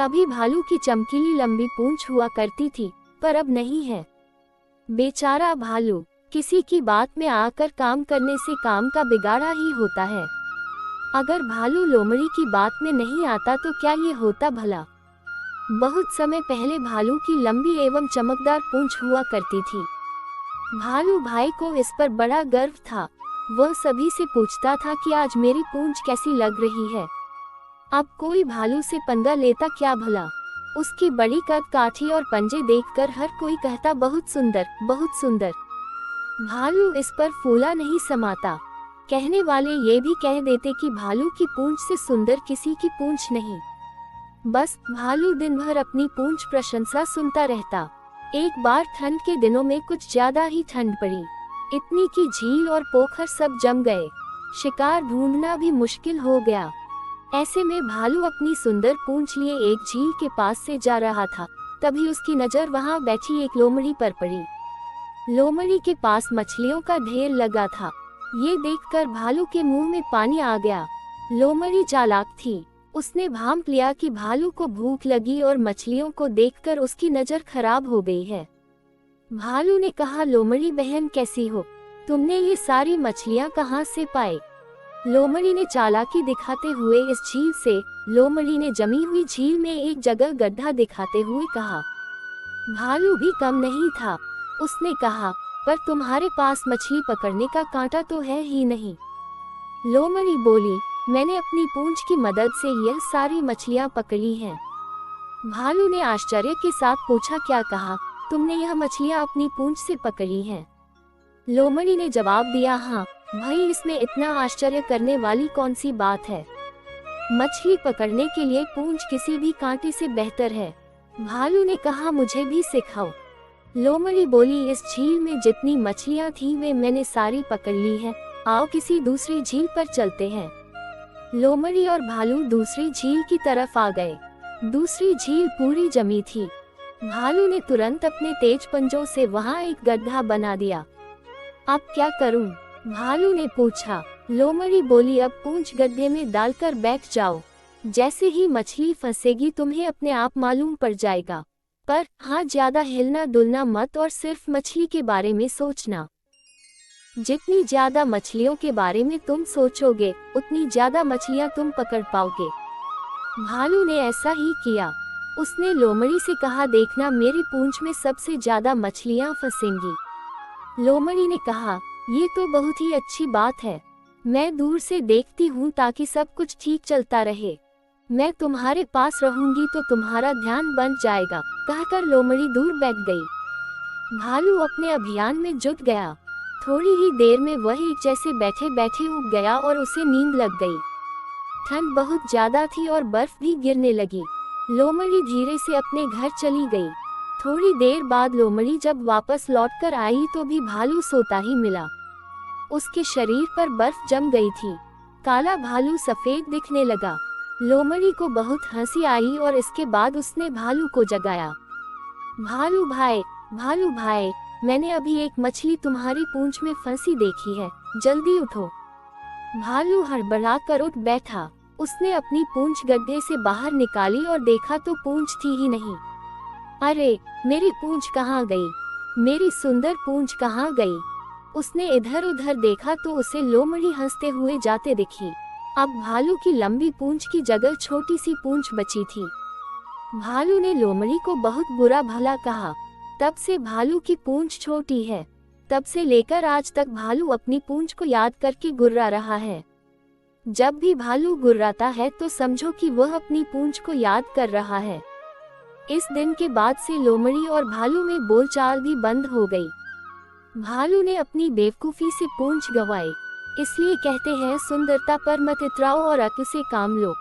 कभी भालू की चमकीली लंबी पूंछ हुआ करती थी, पर अब नहीं है। बेचारा भालू, किसी की बात में आकर काम करने से काम का बिगाड़ा ही होता है। अगर भालू लोमड़ी की बात में नहीं आता तो क्या ये होता भला। बहुत समय पहले भालू की लंबी एवं चमकदार पूंछ हुआ करती थी। भालू भाई को इस पर बड़ा गर्व था। वह सभी से पूछता था कि आज मेरी पूंछ कैसी लग रही है। अब कोई भालू से पंगा लेता क्या भला। उसकी बड़ी कद काठी और पंजे देखकर हर कोई कहता बहुत सुंदर, बहुत सुंदर। भालू इस पर फूला नहीं समाता। कहने वाले ये भी कह देते कि भालू की पूंछ से सुंदर किसी की पूंछ नहीं। बस भालू दिन भर अपनी पूंछ प्रशंसा सुनता रहता। एक बार ठंड के दिनों में कुछ ज्यादा ही ठंड पड़ी, इतनी कि झील और पोखर सब जम गए। शिकार ढूंढना भी मुश्किल हो गया। ऐसे में भालू अपनी सुंदर पूंछ लिए एक झील के पास से जा रहा था। तभी उसकी नजर वहां बैठी एक लोमड़ी पर पड़ी। लोमड़ी के पास मछलियों का ढेर लगा था। ये देखकर भालू के मुंह में पानी आ गया। लोमड़ी चालाक थी। उसने भांप लिया कि भालू को भूख लगी और मछलियों को देखकर उसकी नजर खराब हो गई है। भालू ने कहा, लोमड़ी बहन कैसी हो? तुमने ये सारी मछलियां कहाँ से पाई? लोमड़ी ने चालाकी दिखाते हुए इस झील से। लोमड़ी ने जमी हुई झील में एक जगह गड्ढा दिखाते हुए कहा। भालू भी कम नहीं था। उसने कहा, पर तुम्हारे पास मछली पकड़ने का कांटा तो है ही नहीं। लोमड़ी बोली, मैंने अपनी पूंछ की मदद से यह सारी मछलियां पकड़ी हैं। भालू ने आश्चर्य के साथ पूछा, क्या कहा? तुमने यह मछलियां अपनी पूंछ से पकड़ी हैं? लोमड़ी ने जवाब दिया, हाँ भाई, इसमें इतना आश्चर्य करने वाली कौन सी बात है। मछली पकड़ने के लिए पूंछ किसी भी कांटे से बेहतर है। भालू ने कहा, मुझे भी सिखाओ। लोमड़ी बोली, इस झील में जितनी मछलियां थी वे मैंने सारी पकड़ ली है। आओ किसी दूसरी झील पर चलते हैं। लोमड़ी और भालू दूसरी झील की तरफ आ गए। दूसरी झील पूरी जमी थी। भालू ने तुरंत अपने तेज पंजों से वहां एक गड्ढा बना दिया। अब क्या करूं? भालू ने पूछा। लोमड़ी बोली, अब पूंछ गड्ढे में डालकर बैठ जाओ। जैसे ही मछली फंसेगी तुम्हें अपने आप मालूम पड़ जाएगा। पर हाँ, ज्यादा हिलना डुलना मत और सिर्फ मछली के बारे में सोचना। जितनी ज्यादा मछलियों के बारे में तुम सोचोगे उतनी ज्यादा मछलियां तुम पकड़ पाओगे। भालू ने ऐसा ही किया। उसने लोमड़ी से कहा, देखना मेरी पूंछ में सबसे ज्यादा मछलियां फंसेंगी। लोमड़ी ने कहा, ये तो बहुत ही अच्छी बात है। मैं दूर से देखती हूँ ताकि सब कुछ ठीक चलता रहे। मैं तुम्हारे पास रहूंगी तो तुम्हारा ध्यान बन जाएगा। कहकर लोमड़ी दूर बैठ गई। भालू अपने अभियान में जुट गया। थोड़ी ही देर में वह एक जैसे बैठे बैठे उग गया और उसे नींद लग गई। ठंड बहुत ज्यादा थी और बर्फ भी गिरने लगी। लोमड़ी धीरे से अपने घर चली गई। थोड़ी देर बाद लोमड़ी जब वापस लौटकर आई तो भी भालू सोता ही मिला। उसके शरीर पर बर्फ जम गई थी। काला भालू सफेद दिखने लगा। लोमड़ी को बहुत हंसी आई और इसके बाद उसने भालू को जगाया। भालू भाई, मैंने अभी एक मछली तुम्हारी पूंछ में फंसी देखी है, जल्दी उठो। भालू हड़बड़ा कर उठ बैठा। उसने अपनी पूंछ गड्ढे से बाहर निकाली और देखा तो पूंछ थी ही नहीं। अरे, मेरी पूंछ कहाँ गई? मेरी सुंदर पूंछ कहाँ गई? उसने इधर उधर देखा तो उसे लोमड़ी हंसते हुए जाते दिखी। अब भालू की लंबी पूंछ की जगह छोटी सी पूंछ बची थी। भालू ने लोमड़ी को बहुत बुरा भला कहा। तब से भालू की पूंछ छोटी है। तब से लेकर आज तक भालू अपनी पूंछ को याद करके गुर्रा रहा है। जब भी भालू गुर्राता है तो समझो कि वह अपनी पूंछ को याद कर रहा है। इस दिन के बाद से लोमड़ी और भालू में बोलचाल भी बंद हो गई। भालू ने अपनी बेवकूफी से पूंछ गंवाई। इसलिए कहते हैं, सुंदरता पर मत इतराओ और अक्ल से काम लो।